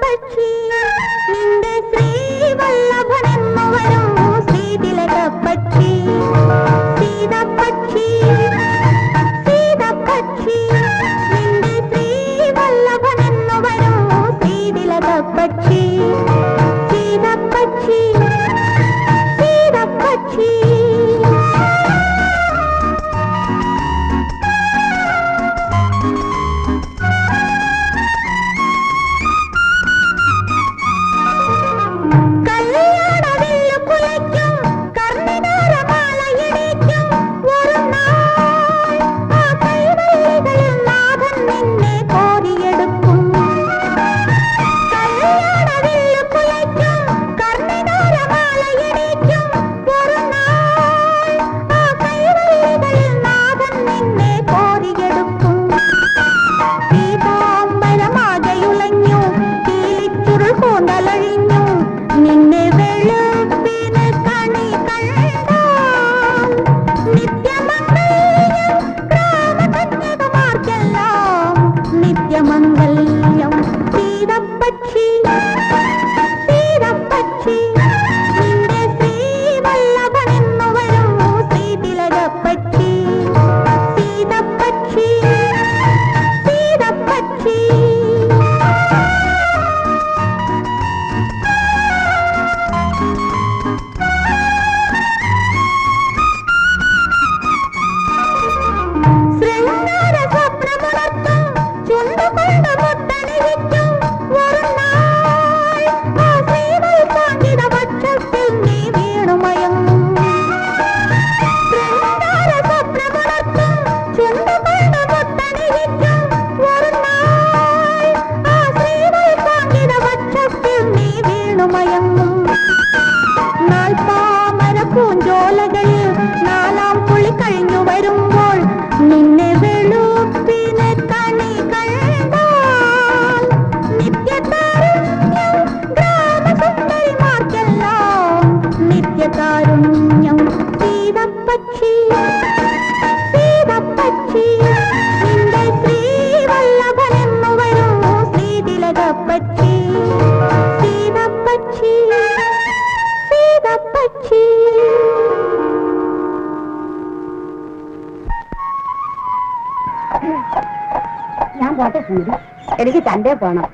പക്ഷി നിന്റെ ശ്രീവല്ലഭനെന്നു വരും ശ്രീതിലക പക്ഷി സീതപ്പക്ഷി സീതപ്പക്ഷി നിന്റെ ശ്രീവല്ലഭനെന്നു വരും ശ്രീതിലക പക്ഷി സീതപ്പക്ഷി സീതപ്പക്ഷി നിത്യമംഗല്യം സീതപ്പക്ഷി സീതപ്പക്ഷി നിന്റെ ശ്രീവല്ലഭനെന്നു വരും ശ്രീതിലകപ്പക്ഷി സീതപ്പക്ഷി സീതപ്പക്ഷി പൂഞ്ചോലകളിൽ നാലാം കുളി കഴിഞ്ഞു വരുമ്പോൾ നിന്നെ വെളുപ്പിന് കണി കണ്ടാൽ നിത്യതാരുണ്യം ഗ്രാമസുന്ദരിമാർക്കെല്ലാം നിത്യതാരുണ്യം സീതപ്പക്ഷി സീതപ്പക്ഷി നിന്റെ ശ്രീവല്ലഭനെന്നു വരും ശ്രീതിലകപ്പക്ഷി സീതപ്പക്ഷി സീതപ്പക്ഷി ഞാൻ പോട്ടെ സുന്ദരി, എനിക്ക് തന്റെ പോണം.